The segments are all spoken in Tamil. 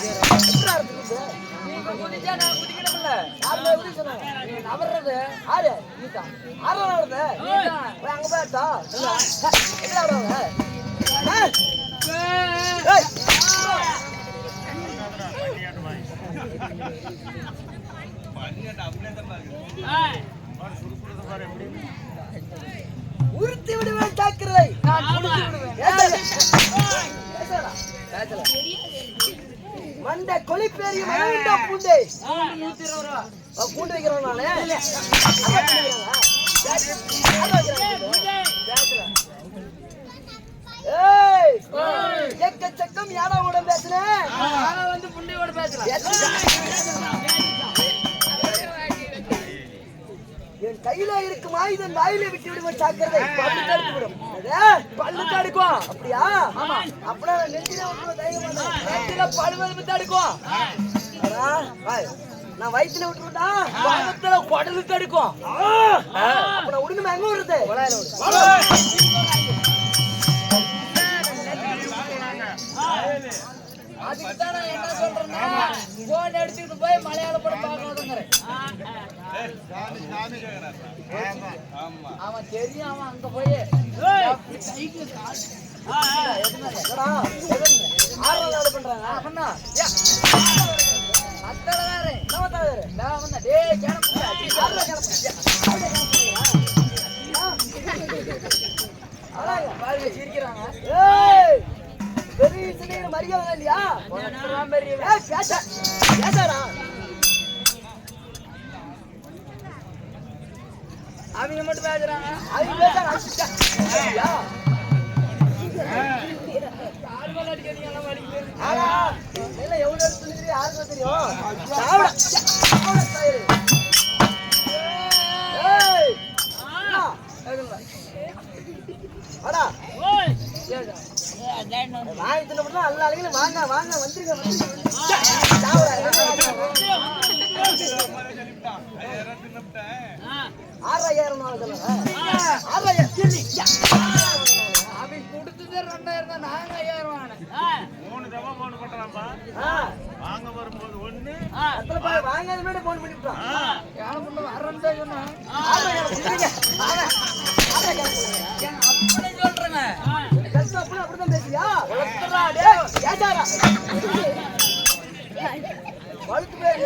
நீங்க குதிச்சா நான் குதிக்கணும்ல. யாருமே எப்படி சொன்னாங்க? நீங்க நவர்றது ஆறு நீதான். ஆறு நவர்றது நீதான். போய் அங்க போய்ட்டா. எப்படி ஆடுறாங்க? உறுத்தி விடுவேன் தாக்குறதை நான் குடித்து விடுவேன். மண்ட கொலிப்பேரிய மண்ட பூண்டே பூண்டு வைக்கிறோம் நானு. எக்கச்சக்கம் யாராவோட பேசுறேன் வந்து புண்டையோட பேசுறேன். என் கையில இருக்கும் ஆயுதம் வாயில விட்டு விடுவேன் சாக்கிறதை பல்லு தடுத்து விடும். பல்லு தடுக்கும் அப்படியா? ஆமா. அப்படின்னா நெஞ்சில நெஞ்சில பழுவெலும்பு தடுக்கும். நான் வயிற்றுல விட்டுருந்தா பாகத்துல குடலு தடுக்கும். அப்ப நான் உடனே எங்க விடுறது? அதுக்குதான் நான் என்ன சொல்றேன்னா போன் எடுத்துக்கிட்டு போய் மலையாள படம் பார்க்கணுங்கிறேன். அவன் தெரியும். அவன் அங்க போய் ஆறு பண்றாங்க அப்படின்னா சிரிக்கிறாங்க. பெரிய மரியாதை இல்லையா? அவங்க மட்டும் பேசுறாங்க. அவங்க எவ்வளவு சொல்லுறீங்க யாருக்கும் தெரியும். வாங்க வாங்க வந்துருங்க. ஆறாயிரம் அவன் கொடுத்தது 2000 தான். நாங்க 5000 வாங்க வரும்போது ஒண்ணு வாங்காத முன்னாடி போன் பண்ணிவிட்டோம். வரேன்னு சொன்னேன். அப்படி சொல்றேங்க. அப்படிதான் பேசியா? வழுத்து பேர்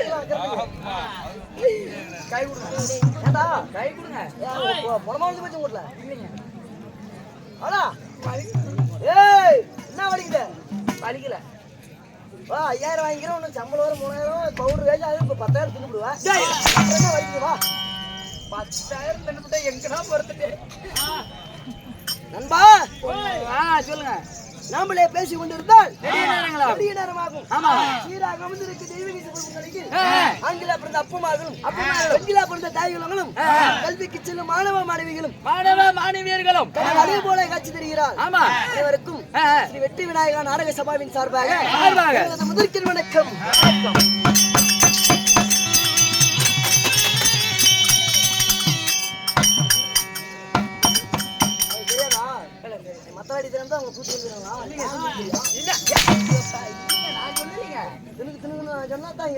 கை கொடுங்க. கை கொடுங்க. புறமாவது பச்சை கூடல இல்லைங்க. அடா ஏய் என்ன வலிக்குது? வலிக்கல. 5000 வாங்கிக்கிறேன். ஒன்னும் சம்பளம் வரும் 3000 பவுடர் வேஜ் ஆகுது. இப்போ 10,000 தின்னுடுவா. என்ன வலிக்குது? வா 10,000 தின்னுட்டா எங்கடா பொறுத்துட்டு நண்பா? சொல்லுங்க. நாமளே பேசி கொண்டிருந்தால் நெடிய நேரமாகும். சீராக அமர்ந்திருக்கு தெய்வீக ஆங்கில பிறந்த அப்பமார்களும் பெண்களா பிறந்த தாய்களும் கல்விக்கு செல்லும் மாணவ மாணவியர்களும் அதே போல காட்சி தருகிறார். அனைவருக்கும் ஸ்ரீ வெற்றி விநாயகா நாடக சபாவின் சார்பாக முதற்கில் வணக்கம். மத்தவாடி தினம் தான் அவங்க கூட்டி சொன்னா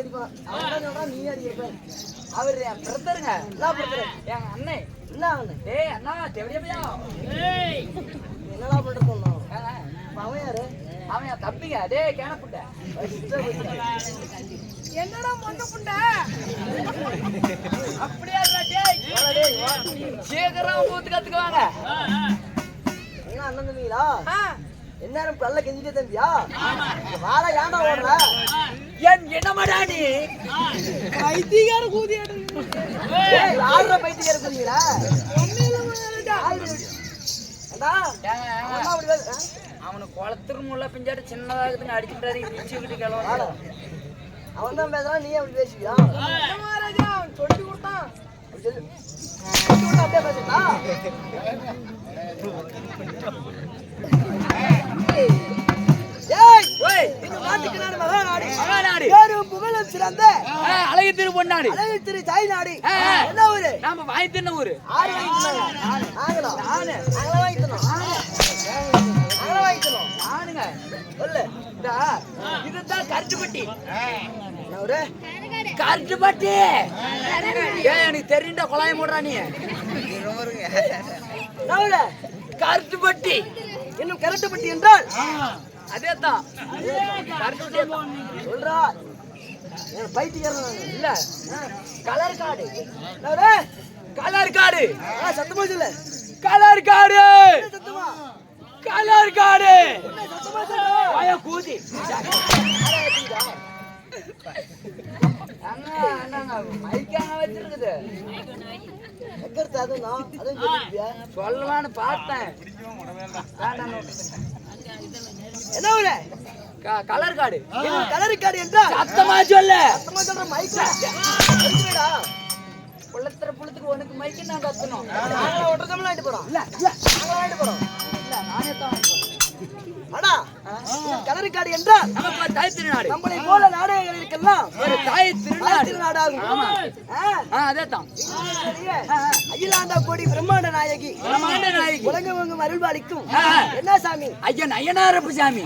அடிப்பான். அவன் நீ அடிப்பேன். அவரு என் பிரதருங்க. எங்க அண்ணே என்ன அண்ணன்? ஏய் அண்ணா தெவடியா என்னடா பண்றது? அவன் யாரு? அவன் என் தம்பிங்க. டே கேன புண்ட என்னடா மொண்ட புண்ட அப்படியா? சீக்கிரம் ஊத்து கத்துக்குவாங்க. அண்ணன் தம்பிங்களா? எந்நேரம் பல்ல கெஞ்சிட்டே தம்பியா? வாழ ஏண்டா ஓடுற? என் என்னமாடா நீ பைத்தியக்கார கூதி ஆடுற பைத்தியக்கார கூதிங்களா? அவனுக்கு குளத்துருமுள்ள பிஞ்சாட்டு சின்னதாகுதுங்க அடிச்சுட்டாரு. இடிச்சுக்கிட்டு கிளம்ப அவன் தான் பேசுறான். நீ அப்படி பேசுவியா? அவன் சொல்லி கொடுத்தான். அப்படியே பேசுறா? அழகு திரு பொன்னாடி அழகு திரு தாய் நாடி. என்ன ஊரு? நாம வாங்கி தின்ன ஊரு. ஆறு வாங்கி என்னங்க சொல்லு. இதுதான் கருட்டுப்பட்டி. ஒரு கருட்டுப்பட்டி எனக்கு தெரியுண்டா குழாய் மூடுறா நீ. கருட்டுப்பட்டி இன்னும் கரட்டுப்பட்டி என்றால் அதேதான் சொல்றா. பைத்தியக்காரன் இல்ல கலர் காடு. கலர் காடு சத்தமா சொல்லு. கலர் காடு சத்தமா கலர் காடு சத்தமா சொல்லு. கூதி வச்சிருக்குது சொல்லலான்னு பார்த்தேன். என்ன கலர் காடு கலர் காடு என்றா சத்தமா சொல்லு. சத்தமா சொல்ற மைக்ல புள்ளத்துற புள்ளத்துக்கு உனக்கு மைக்கு நான் கத்தணும். வாங்கிட்டு போறோம். இல்ல வாங்கிட்டு போறோம். இல்ல நானே தான் அடா கலர் காடு என்றால் நமக்கு தாய் திருநாடு. நம்மளை போல நாடகங்களுக்கெல்லாம் ஒரு தாய் திருநாடு திருநாடாகும். ஆமா அதே தான். அகிலாண்ட கோடி பிரம்மாண்ட நாயகி பிரம்மாண்ட நாயகி உலகவங்கும் அருள்பாலிக்கும் என்ன சாமி? ஐயன் ஐயனாரப்பு சாமி.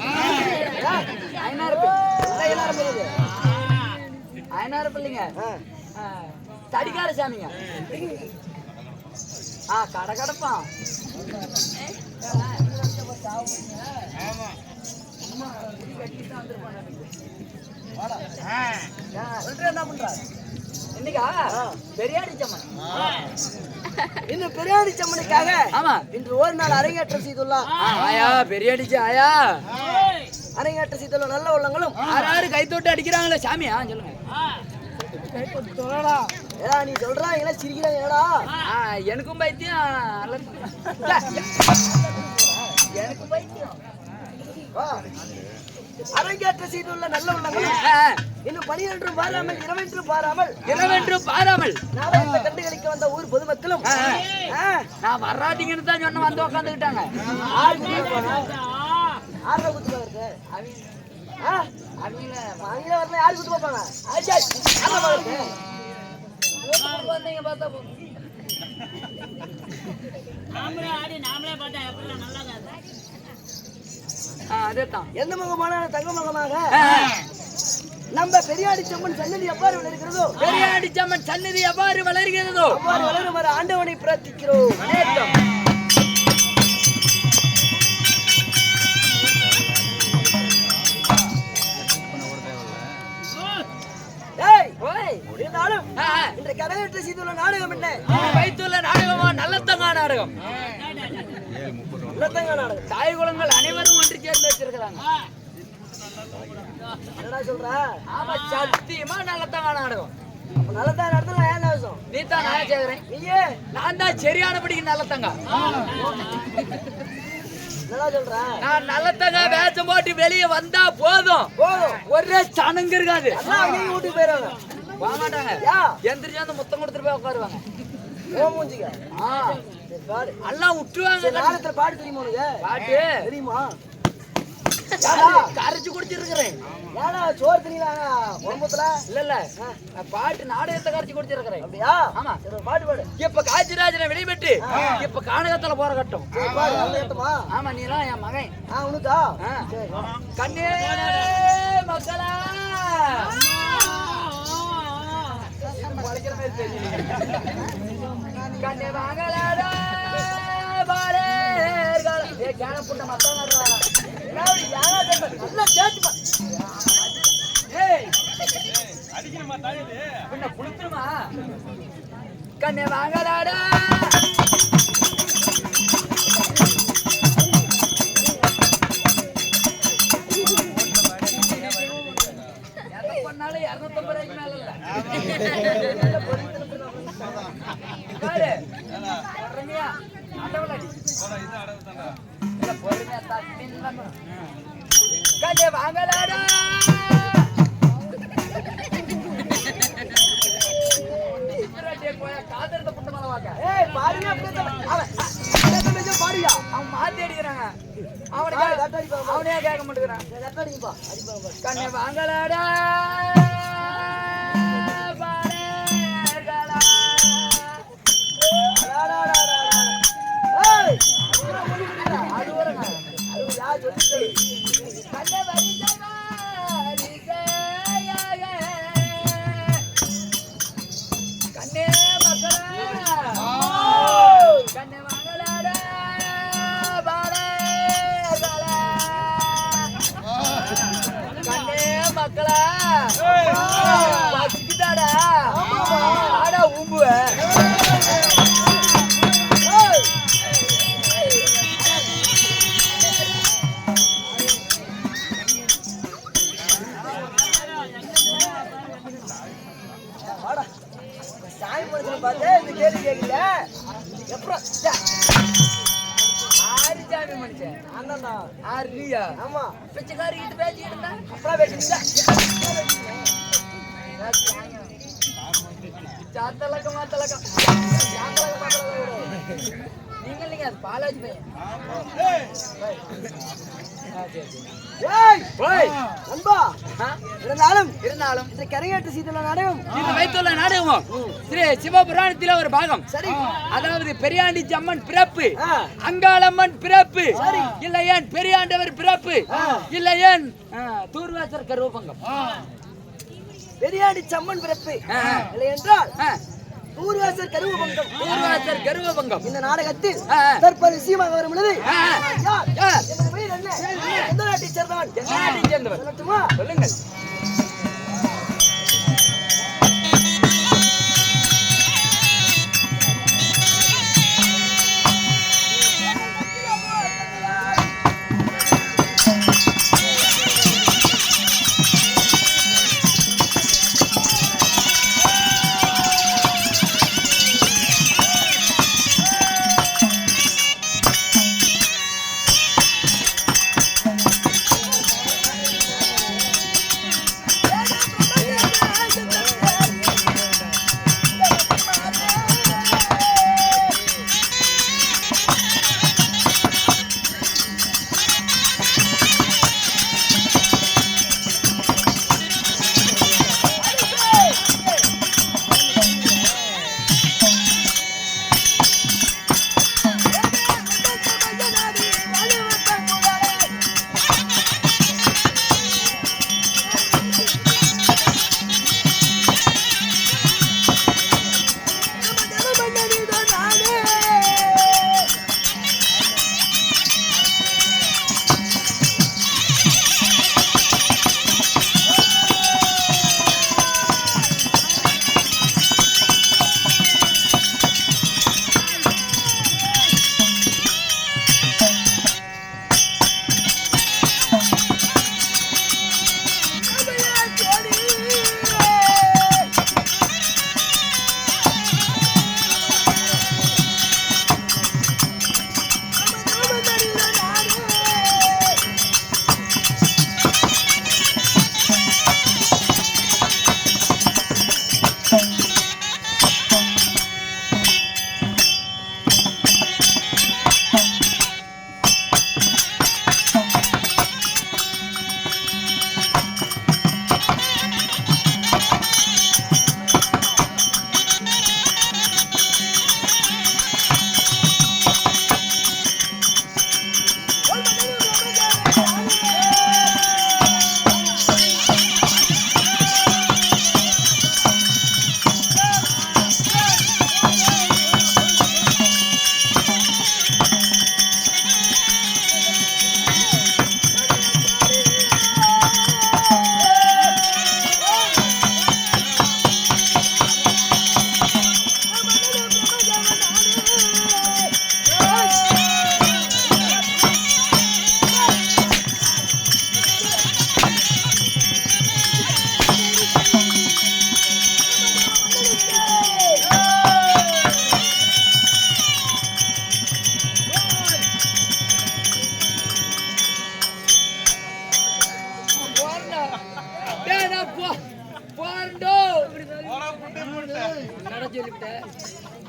ஐயனாரப்பு இல்லைங்க தடிக்கார சாமிங்க. கடை கடப்பான். என்ன பண்ற இன்னைக்கா பெரியாடி சம்மன். இன்னும் பெரியாடி சம்மனுக்காக ஆமா இன்று ஒரு நாள் அரங்கேற்றம் செய்துள்ளார். ஆயா பெரியாடிச்சு ஆயா அரங்கேற்றம் செய்துள்ள நல்ல உள்ளங்களும் யாராரு கை தொட்டு அடிக்கிறாங்களே சாமி. சொல்லுங்க ஏடா நீ சொல்றா எல்லாம் சிரிக்கிறாங்கடா. எனக்கும் பைத்தியம் எனக்கும் பைத்தியம். அரங்கேற்றம் செய்துள்ள நல்ல உள்ளங்களும் இன்னும் 12 பாராமல் 20 பாராமல் 20 பாராமல் நாடகத்தை கண்டுகளிக்க வந்த ஊர் பொதுமக்களும் நான் வர்றாதீங்கன்னு தான் சொன்ன வந்து உட்காந்துக்கிட்டாங்க. ஆறு குத்து பாக்குறது அவங்க வரல. யாரு குத்து பார்ப்பாங்க? வந்தீங்க பார்த்தா அதேதான். எந்த முகமான தங்க முகமாக நம்ம பெரியாடி சம்மன் சன்னதி எவ்வாறு வளர்கிறதோ பெரியாடி சம்மன் சன்னதி எவ்வாறு வளர்கிறதோ அவ்வாறு வளரும் வர ஆண்டவனை பிரார்த்திக்கிறோம். இருந்தாலும் இன்று கரகேற்றம் செய்துள்ள நாடகம் என்ன? வைத்துள்ள நாடகமா நல்லத்தங்கா நாடகம். நல்லத்தங்கா நாடகம் தாய் குலங்கள் அனைவரும் ஒன்று சேர்ந்து வச்சிருக்கிறாங்க. என்னடா சொல்ற? ஆமா சத்தியமா நல்லத்தங்கா நாடகம். நல்லதான் நடத்தலாம். ஏன் அவசரம்? நீ தான் நான் கேக்குறேன். நீயே நான் தான் சரியானபடிக்கு நல்லத்தங்கா. என்னடா சொல்ற? நான் நல்லத்தங்கா வேஷம் போட்டு வெளியே வந்தா போதும் ஒரே சனங்க இருக்காது. வீட்டுக்கு போயிடுவாங்க. போக மாட்டாங்க. எந்திரிச்சு வந்து முத்தம் கொடுத்துட்டு போய் உட்காருவாங்க. எல்லாம் விட்டுருவாங்க. நாளத்துல பாட்டு தெரியுமா உனக்கு? பாட்டு தெரியுமா? கரைச்சு குடிச்சிருக்கிறேன். ஏன்னா சோறு தெரியல குடும்பத்துல இல்ல இல்ல பாட்டு நாடகத்தை கரைச்சு குடிச்சிருக்கிறேன். அப்படியா? ஆமா பாட்டு பாடு. இப்ப காஞ்சிராஜனை வெளிப்பட்டு இப்ப கானகத்துல போற கட்டம். ஆமா நீ எல்லாம் என் மகன். உனக்கா? கண்ணே மக்களா கண்ணே வாங்கலாடா புட்ட மத்தாங்க பின்ன புளுத்துருமா கண்ணே வாங்கலாடா பண்ணாலும் 250 ரூபாய்க்கு மேல இல்ல பொறுமையா ஆண்டவளாடி பொறுமையா கண்ணே வாங்கலாடா காதரத்தை புட்ட மேல வாக்க பாடியா அவன் மாத்தி அடிக்கிறாங்க. அவனே கேட்க மாட்டேங்கிறான். கண்ணே வாங்கலாடா மனுஷனை பார்த்து இந்த கேள்வி கேட்கல. எப்பறம் ஆரிஜாமி மனுஷன் அண்ணா ஆரியா ஆமா பிச்சைக்காரி கிட்ட பேசிட்டு இருந்தா அப்புறம் பேசுறீங்களா? சாத்தலக்க மாத்தலக்க நீங்க இல்லைங்க அது பாலாஜி பையன். ஏய் ஓய் நண்பா இருந்தாலும் இருந்தாலும் இந்த கரையாட்டு சீதன நாடகம் இது வைத்துள்ள நாடகம் ஸ்ரீ சிவபுராணத்தில ஒரு பாகம். சரி அதாவது பெரியாண்டி அம்மன் பிறப்பு, ஆ. அங்காளம்மன் பிறப்பு, சரி. இல்ல ஏன் பெரியாண்டவர் பிறப்பு, இல்ல ஏன் தூர்வாசர் கருவபங்கம். பெரியாடி சம்மன் பிறப்பு ஆ. இல்லை என்றால் ஆ, ஊர்வாசர் கருவபங்கம். தூர்வாசர் கருவபங்கம். இந்த நாடகத்தில் ஆ. தற்போது விஷயமாக வரும் பொழுது ஆ. யார்? யார்? எனது பெயர் என்ன? எந்த நாட்டைச் சேர்ந்தவன்? எந்த நாட்டைச் சேர்ந்தவர்? சொல்லட்டுமா? சொல்லுங்கள்.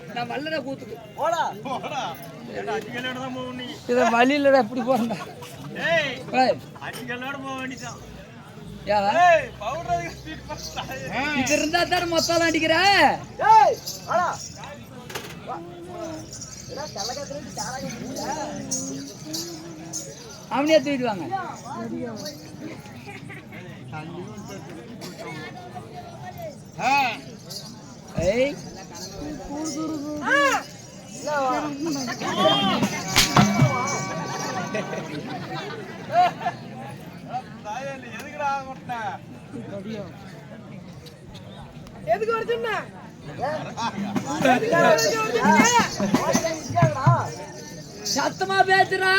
நான் வல்லட கூத்துக்கு போடா இத வழியிலடா எப்படி போறேன்டா இது இருந்தா தானே மொத்தம் அடிக்கிற அவனையே தூக்கிட்டு வாங்க. ஏய் எதுக்கு வருதுன்னா சத்தமா பேசுறா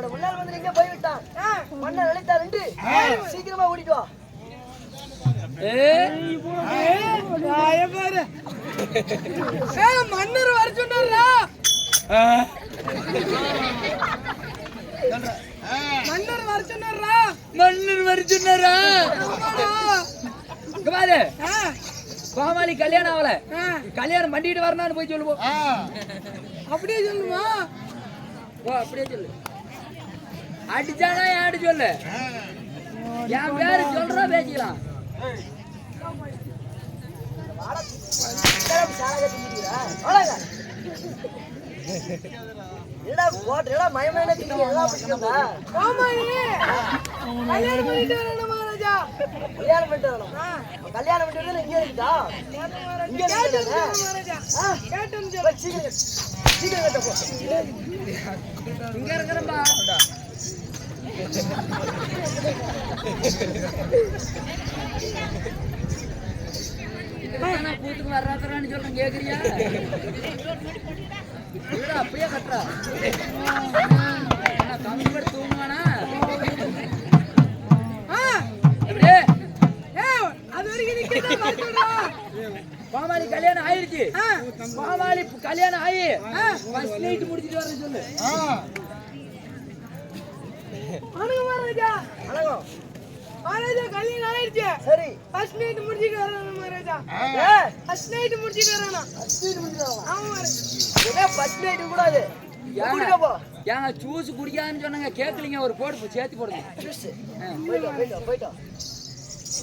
முன்னாள் வந்து எங்க போய்விட்டான் மண்ண நினைத்தாரு சீக்கிரமா ஓடிட்டு வா. மன்னர் வர சொன்னாரா? மன்னர் வர சொன்னாரா? மன்னர் வர சொன்னாரா? பாரு கோமாளி கல்யாணம் ஆகல, கல்யாணம் பண்ணிட்டு வரணும்னு போய் சொல்லுவோம். அப்படியே சொல்லுமா? ஓ அப்படியே சொல்லு. அடிச்சானா யாரு சொல்லு, என் பேரு சொல்றா பேசிக்கலாம். இங்க இருக்கிறப்பா கூத்துக்கு வர்றான்னு சொல்றேன், கேக்குறியா? அப்படியே கட்டுறா கம்மி படி தூங்குவானா? கோமாளி கல்யாணம் ஆயிருச்சு, கோமாளி கல்யாணம் ஆகி ஃபர்ஸ்ட் நைட் முடிச்சிட்டு வரேன்னு சொல்லு. கல்யாணம் ஆயிடுச்சு, சரி ஃபர்ஸ்ட் நைட் முடிச்சிட்டு வரணும் மகாராஜா. ஃபர்ஸ்ட் நைட் முடிச்சிட்டு வரணும். ஃபர்ஸ்ட் நைட் கூடாது. ஏங்க ஜூஸ் குடிக்காதுன்னு சொன்னாங்க, கேட்கலீங்க. ஒரு போடு சேர்த்து போடுங்க.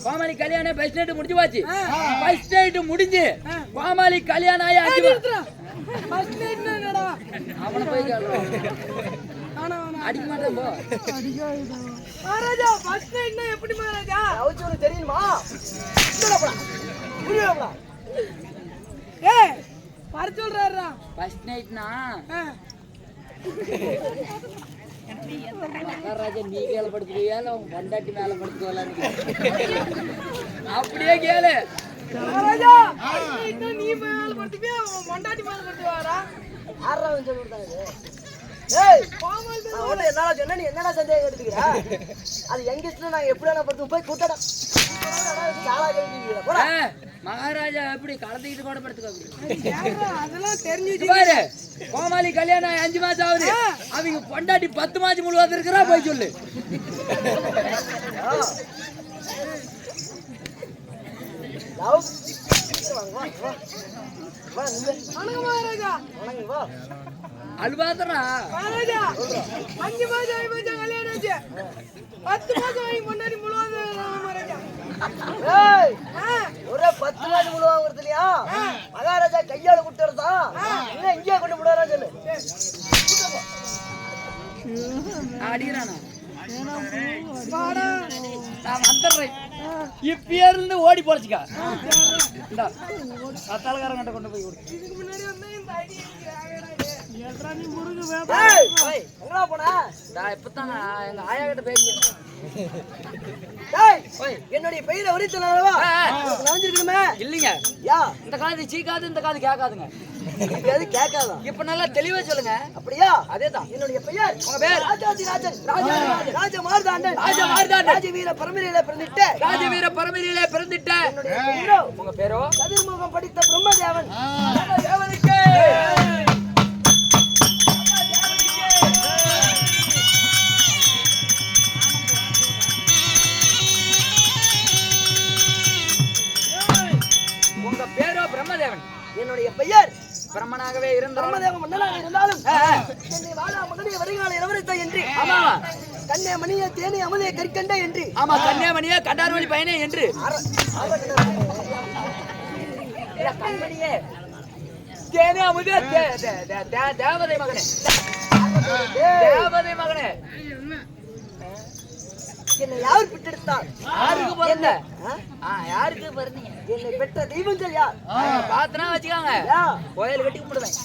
கோமாளி கல்யாணம் ஃபர்ஸ்ட் நைட் முடிஞ்சு போச்சு. ஃபர்ஸ்ட் நைட் முடிஞ்சு கோமாளி கல்யாணம் ஆகி ஃபர்ஸ்ட் நைட் என்னடா? அவனை போய் அடிக்க மாட்டேன் போ மகாராஜா. ஃபர்ஸ்ட் நைட்னா எப்படி மகாராஜா? அவருக்கு தெரியுமா? ஏய் வர சொல்றாரா? ஃபர்ஸ்ட் நைட்னா மகாராஜா நீ கேள படுத்துவியா இல்ல உங்க பொண்டாட்டி மேல படுத்துவலான்னு அப்படியே கேளு. மகாராஜா நீ மேல படுத்துவியா உன் பொண்டாட்டி மேல படுத்துவாரா? ஆறாவது சொல்லி கொடுத்தாங்க. ஏய் பாமால் நான் என்னடா சொன்ன, நீ என்னடா சந்தேகம் எடுத்துக்கிற? அது எங்க இஷ்டம், நான் எப்படிடா படுத்து போய் கூட்டடா சாலா கேக்குறீங்க போடா. மகாராஜா எப்படி கலந்துக்கிட்டு கூட படுத்துக்க அப்படி அதெல்லாம் தெரிஞ்சு பாரு. கோமாளி கல்யாணம் 5 மாசம் ஆகுது, அவங்க பொண்டாட்டி 10 மாசம் முழுவதும் இருக்கிறா போய் சொல்லு. அல்பாதரா மகாராஜா 5 மாசம் 5 மாசம் கல்யாணம் ஆச்சு, 10 மாசம் ஆகி முன்னாடி முழுவதும் மகாராஜா. ஏய் ஒரே 10 மாசம் முழுவதும் வருதுலையா மகாராஜா கையால குட்டுறதா இல்ல இங்கே கொண்டு விடுறா சொல்லு. அடிக்கிறானா நான் வந்துடுறேன். இப்பயே இருந்து ஓடி போச்சுக்கா. இந்தா கத்தாலக்காரங்கிட்ட கொண்டு போய் கொடு. இதுக்கு முன்னாடி வந்து இந்த ஐடி என்னுடைய பெயரை உரித்தனவா நவஞ்சிருக்கணுமே இல்லைங்க. யா இந்த காது சீக்காது, இந்த காது கேட்காதுங்க. அது கேட்காதா? இப்ப நல்லா தெளிவா சொல்லுங்க. அப்படியா? அதேதான் என்னுடைய பெயர். உங்க பேர்? ராஜாதிராஜன். ராஜ மார்தாண்டன். ராஜவீர பரம்பரையிலே பிறந்திட்ட. ராஜவீர பரம்பரையிலே பிறந்திட்ட. என்னுடைய பேரோ? உங்க பேரோ? கதிர்முகம் படித்த பிரம்மதேவன். தேவனுக்கு உங்க பேரோ பிரம்மதேவன். என்னுடைய பெயர் பிரம்மனாகவே இருந்தாலும் பிரம்மதேவன் மன்னனாக இருந்தாலும் என்னை வாழா மகனே வருகால இளவரசை என்று. ஆமா. கண்ணே மணியே தேனே அமுதே கற்கண்டே என்று. ஆமா. கண்ணே மணியே கண்டார்வழி பயனே என்று. கண்மணியே தேனே அமுதே தேவதை மகனே. தேவதை மகனே என்னை யார் பெற்றெடுத்தார்? யாருக்கு பிறந்த? யாருக்கு பிறந்தீங்க? என்னை பெற்ற தெய்வங்கள் யார்? பாத்தனா வச்சுக்காங்க, கோயில் கட்டி கும்பிடுவேன்.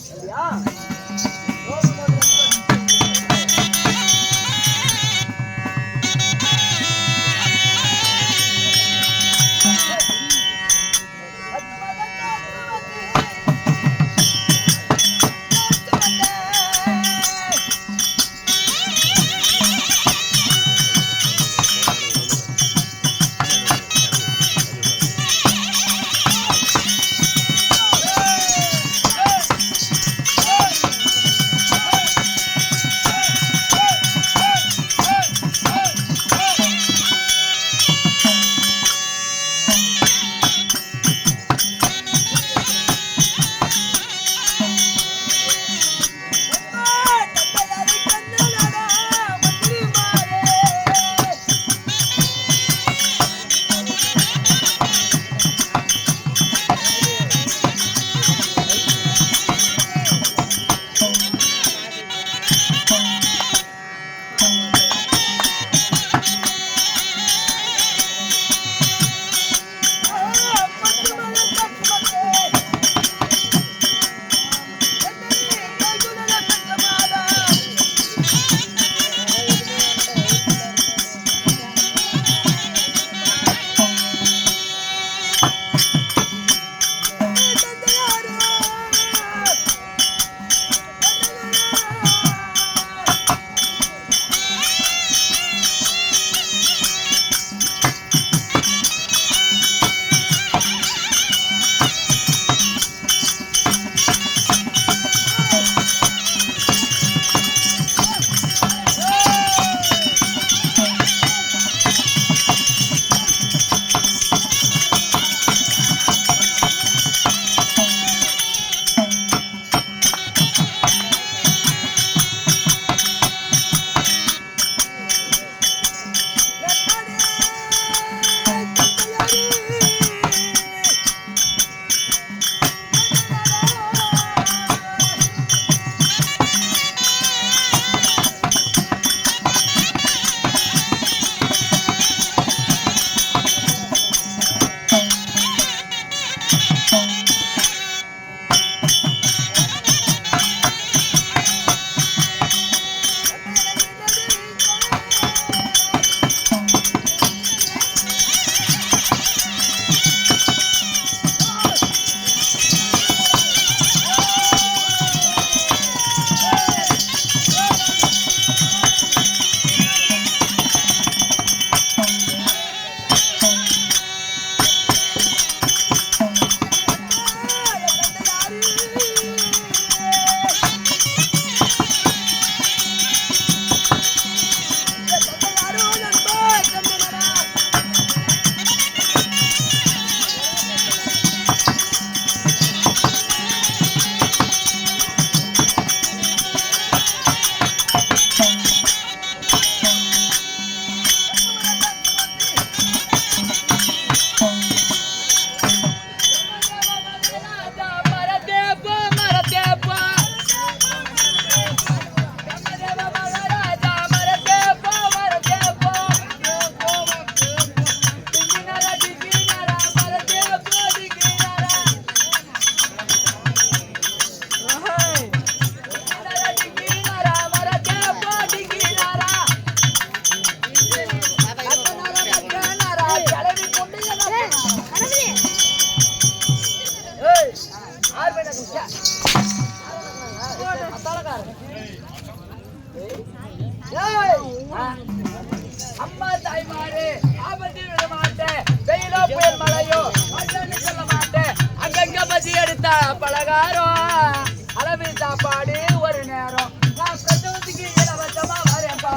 பலகாரம் அளவு சாப்பாடு ஒரு நேரம் நான் பிரசவத்துக்கு இலவசமா வரேன்பா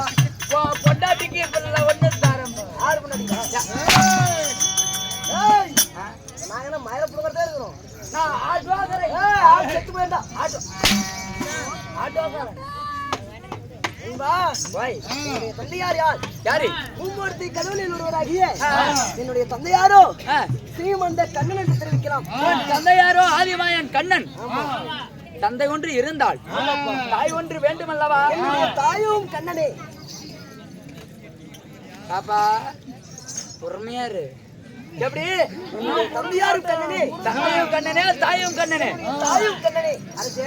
பொண்டாட்டிக்கு பிள்ளை ஒண்ணு தரேன் 6 மணி நாங்க என்ன மயில புடுங்கறதே இருக்கிறோம். நான் ஆட்டோக்காரன் ஆட்டு செத்து போயிட்டா. ஆட்டோக்காரன் என்னுடைய தந்தையார் யார்? யாரு? மூர்த்தி கடவுளில் ஒருவராகிய என்னுடைய தந்தையாரோ ஸ்ரீமந்த கண்ணன் என்று தெரிவிக்கலாம். தந்தையாரோ ஆதிமாயன் கண்ணன். தந்தை ஒன்று இருந்தால் தாய் ஒன்று வேண்டுமல்லவா? என்னுடைய தாயும் கண்ணனே. பாப்பா பொறுமையாரு. எப்படி? தந்தையாரும் கண்ணனே, தந்தையும் கண்ணனே, தாயும் கண்ணனே. தாயும் கண்ணனே. அரசே,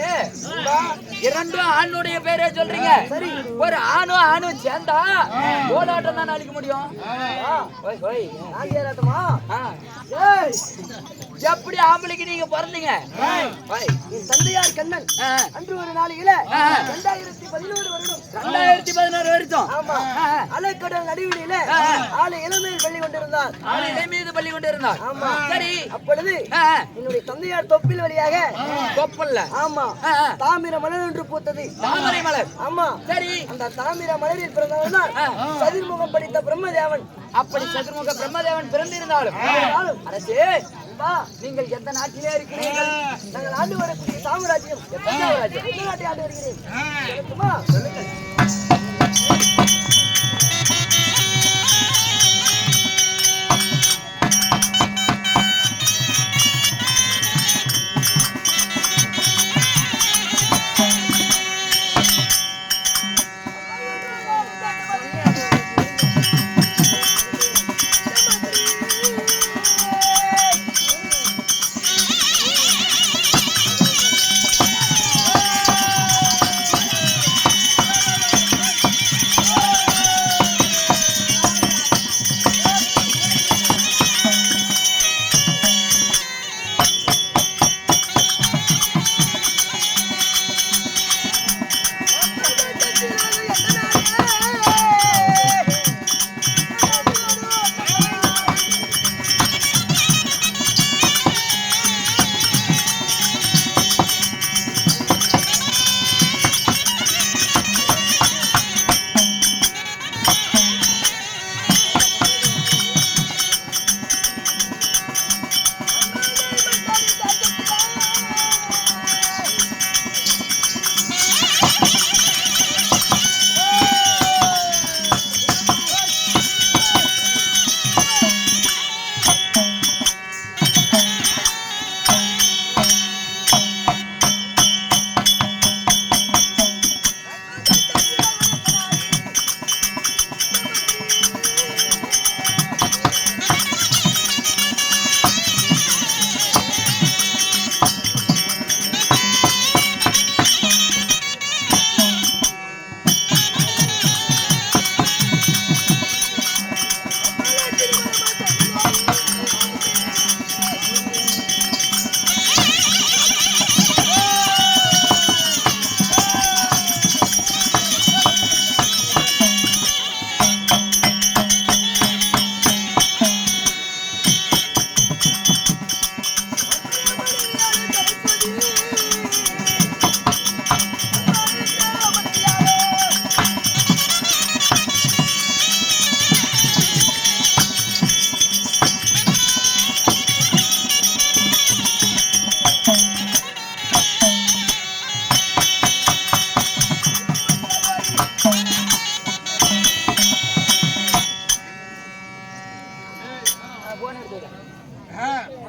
இரண்டும் ஆணுடைய பேரே சொல்றீங்க. சரி, ஒரு ஆணும் சேர்ந்தா கோலாட்டம் தான் அழிக்க முடியும். எப்படி ஆம்பளைக்கு நீங்க பிறந்தீங்க? என் தந்தையார் கண்ணன் அன்று ஒரு நாளையில 2011 வருடம் 2011 வருஷம் அலைக்கடல் நடுவில ஆளை இளமையில் பள்ளி கொண்டிருந்தார். மீது பள்ளி கொண்டிருந்தார். சரி, அப்பொழுது என்னுடைய தந்தையார் தொப்பில் வழியாக தொப்பல்ல ஆமா தாமிர மலர் ஒன்று பூத்தது. தாமரை மலர். ஆமா. சரி, அந்த தாமிர மலரில் பிறந்தவன் சதுர்முகம் படித்த பிரம்மதேவன். அப்படி சதுர்முக பிரம்மதேவன் பிறந்திருந்தாலும் அரசே, நீங்கள் எந்த நாட்டிலே இருக்கிறீர்கள்? நாங்கள் ஆண்டு வரக்கூடிய சாம்ராஜ்யம். எந்த நாட்டை ஆண்டு வருகிறேன்? சொல்லுங்கள்.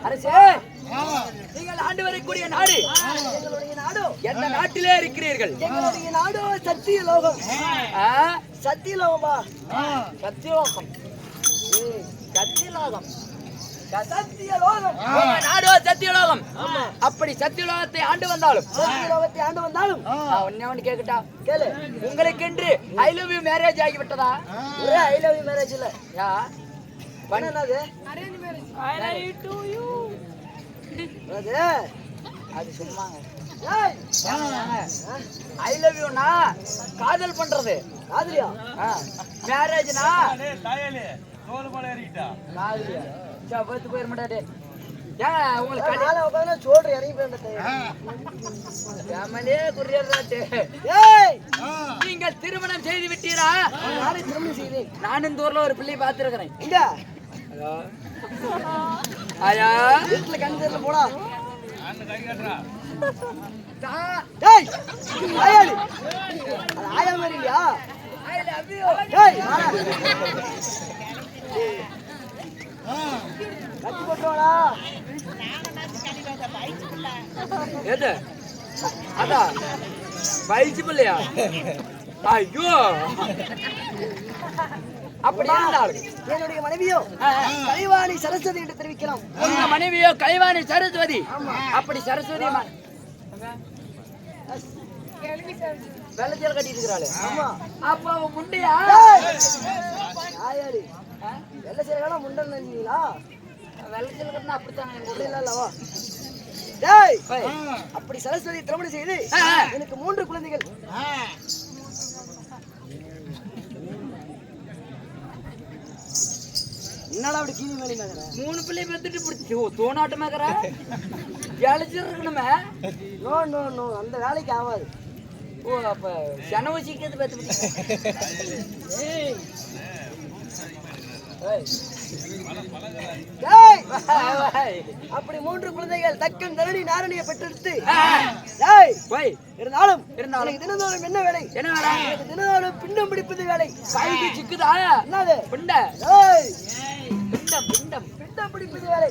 அரசே, நீங்கள் ஆண்டு வரக்கூடிய நாடு எங்களுடைய நாடு எந்த நாட்டிலே இருக்கிறீர்கள்? எங்களுடைய நாடு சத்தியலோகம். சத்தியலோகமா? சத்தியலோகம். சத்தியலோகம். சத்தியலோகம். நாடோ சத்தியலோகம். அப்படி சத்தியலோகத்தை ஆண்டு வந்தாலும் சத்தியலோகத்தை ஆண்டு வந்தாலும் ஒன்னு கேக்கட்டா? கேளு. உங்களுக்கென்று ஐ லவ் யூ மேரேஜ் ஆகிவிட்டதா? ஒரே ஐ லவ் யூ மேரேஜ் இல்ல. யா என்னது? Arrange marriage. I love you to you. அது சும்மாங்க. ஐ லவ் யூனா காதல் பண்றது. காதலியா? மேரேஜ்னா தாயலே தோல் மலை ஏறிட்டா. காதலியா? சா பத்து பேர் மடாடே. ஏன் உங்களுக்கு நாளை உட்காந்து சோறு இறங்கி போயிருந்தேன். ஃபேமிலியே குரியர்றாட்டு. ஏய் நீங்கள் திருமணம் செய்து விட்டீரா? நாளை திருமணம் செய்தேன். நான் இந்த ஊர்ல ஒரு பிள்ளை பார்த்திருக்கிறேன். இங்க ஆயா வீட்டுல கண் தெரியல போடா. தா- ஏய் ஆயாடி அது ஆயா மாதிரி இல்லையா? I love you. ஏய் வாடா. கட்டி போட்டுவாடா. எது அதான் பயிற்சி பிள்ளையா? ஐயோ அப்படி இருந்தாலும் என்னுடைய மனைவியோ கலைவாணி சரஸ்வதி என்று தெரிவிக்கலாம். உங்க மனைவியோ கலைவாணி சரஸ்வதி. அப்படி சரஸ்வதி வெள்ளச்சல் கட்டிட்டு இருக்கிறாள். ஆமா அப்ப அவன் முண்டையா? ஆயாடி வெள்ள சேரலாம் முண்டன் நினைச்சீங்களா? வெள்ளச்சல் கட்டினா அப்படித்தானே எங்க ஊர்ல. இல்ல இல்லவா? டேய் போய். அப்படி சரஸ்வதி திருமணம் செய்து எனக்கு 3 குழந்தைகள். என்னடா அப்படி கீழே மேலே மேகற? 3 பிள்ளை பெத்துட்டு பிடிச்சி தோணாட்டமாக்கற வேலைச்சிருக்கணுமே. நோ நோ நோ அந்த வேலைக்கு ஆகாது. ஓ அப்ப செனவு சீக்கிரத்து பெத்து ஏய் டேய் அப்படி 3 குழந்தைகள் தக்கன் தரணி நாரணியை பெற்றெடுத்து டேய் போய் இருந்தாலும் இருந்தாலும் எனக்கு தினந்தோறும் என்ன வேலை? என்ன வேலை? எனக்கு தினந்தோறும் பிண்டம் பிடிப்பது வேலை. கைக்கு சிக்குதா? என்னது? பிண்ட டேய் பிண்டம் பிண்டம் பிண்டம் பிடிப்பது வேலை.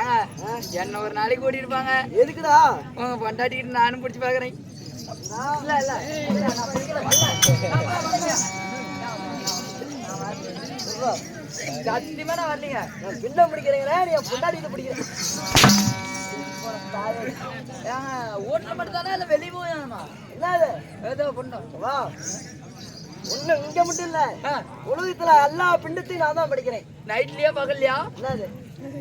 ஏங்க என்ன ஒரு நாளைக்கு ஓடி இருப்பாங்க. எதுக்குடா? உங்க பொண்டாட்டிட்டு நானும் பிடிச்சி பாக்குறேன். இல்ல இல்ல நான் பிடிக்கல வரல. சத்தியமா நான் வரலீங்க. நான் பிண்டம் பிடிக்கிறேங்கிறேன், நீ பொண்டாட்டிட்டு பிடிக்கிறேன். ஏங்க வீட்டுல மட்டும் தானே இல்ல வெளியே போயாமா? என்னது? ஏதோ பிண்டம் வா ஒண்ணு இங்க மட்டும் இல்ல, உலகத்துல எல்லா பிண்டத்தையும் நான் தான் படிக்கிறேன். நைட்லயா பகல்லையா? என்னது?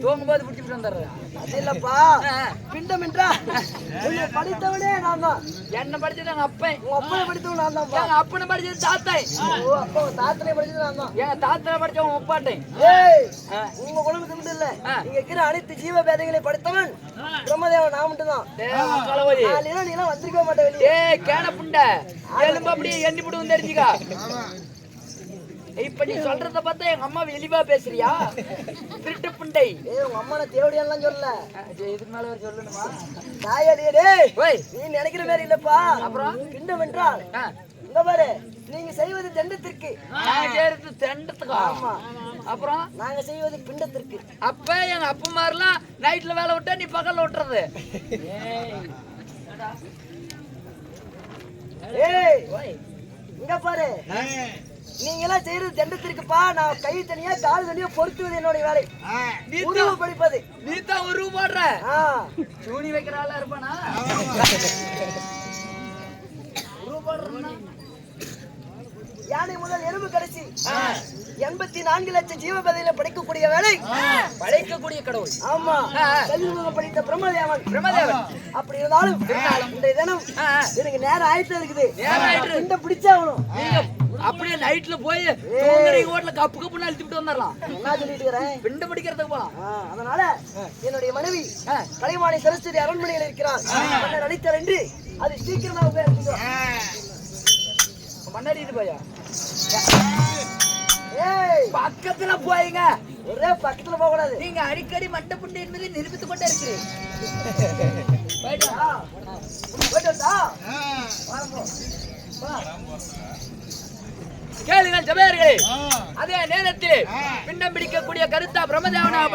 தூங்கும் போது பிடிச்சிட்டு வந்துடுறேன். அது இல்லப்பா, பிண்டம் என்றா உன்னை படித்தவனே நான் தான். என்ன படிச்சது எங்க அப்பன். உங்க அப்பனை படித்தவன் நான் தான்ப்பா. எங்க அப்பனை படிச்சது தாத்தாய். ஓ அப்பா உன் தாத்தனை படிச்சது நான் தான். எங்க தாத்தனை படிச்ச உங்க ஒப்பாட்டை. ஏய் உங்க குடும்பத்துக்கு மட்டும் இல்ல, இங்க இருக்கிற அனைத்து ஜீவ பேதைகளை படித்தவன் பிரம்மதேவன் நான் மட்டும் தான். கலவரி நீ எல்லாம் வந்திருக்க மாட்டே வெளியே. ஏய் கேன புண்டை எலும்பு அப்படியே எண்ணி போடுவோம் தெரிஞ்சுக்கா. இப்ப நீ சொல்றத பார்த்தா எங்க அம்மா வெளிவா பேசுறியா? திருட்டு புண்டை. ஏய் உங்க அம்மா நான் தேவடியெல்லாம் சொல்லல. இதுக்கு மேல வேற சொல்லணுமா? தாயடியே டேய் ஓய் நீ நினைக்கிற மாதிரி இல்லப்பா. அப்புறம் பிண்டம் என்றால் இங்க பாரு, நீங்க செய்வது தண்டத்திற்கு, நான் செய்யறது தெண்டத்துக்கா. ஆமா அப்புறம் நாங்க செய்வது பிண்டத்திற்கு. அப்ப எங்க அப்பா மாதிரிலாம் நைட்ல வேலை விட்டா நீ பகல்ல விட்டுறது. ஏய் ஓய் இங்க பாரு, நீங்க எல்லாம் செய்யறது தண்டத்திற்குப்பா. நான் கை தனியா கால் தனியா பொறுத்துவது என்னோட வேலை. உருவ படிப்பது நீ தான் ஒரு போடுற. ஆ சூனி வைக்கிற ஆளா இருப்பானா? யானை முதல் எறும்பு கடைசி 84 லட்சம் ஜீவபதையில படைக்கக்கூடிய வேலை, படைக்கக்கூடிய கடவுள். ஆமா கல்விமுகம் படித்த பிரம்மதேவன். பிரம்மதேவன் அப்படி இருந்தாலும் இன்றைய தினம் எனக்கு நேரம் ஆயிட்டு இருக்குது. பிண்டம் பிடிச்சாகணும். நீங்க அப்படியே நைட்ல போய் தூங்குறீங்க ஹோட்டல கப்பு கப்புன்னு அழிச்சுட்டு வந்துடலாம். என்ன சொல்லிட்டு இருக்கிறேன்? பிண்டம் பிடிக்கிறதுக்கு போலாம். அதனால என்னுடைய மனைவி கலைவாணி சரஸ்வதி அரண்மனையில் இருக்கிறார். மன்னர் அளித்தார் என்று அது சீக்கிரமாக போய் மண்ணடிட்டு போயா? ஏய் பக்கத்துல போயிங்க. ஒரே பக்கத்துல போக கூடாது. நீங்க அடிக்கடி மண்டை புண்டை என்பதை நிரூபித்துக் கொண்டே இருக்கிறேன். கேளுங்கள் சபையர்களே, அதே நேரத்தில் பிண்டம் பிடிக்கக்கூடிய கருத்தா பிரம்மதேவனா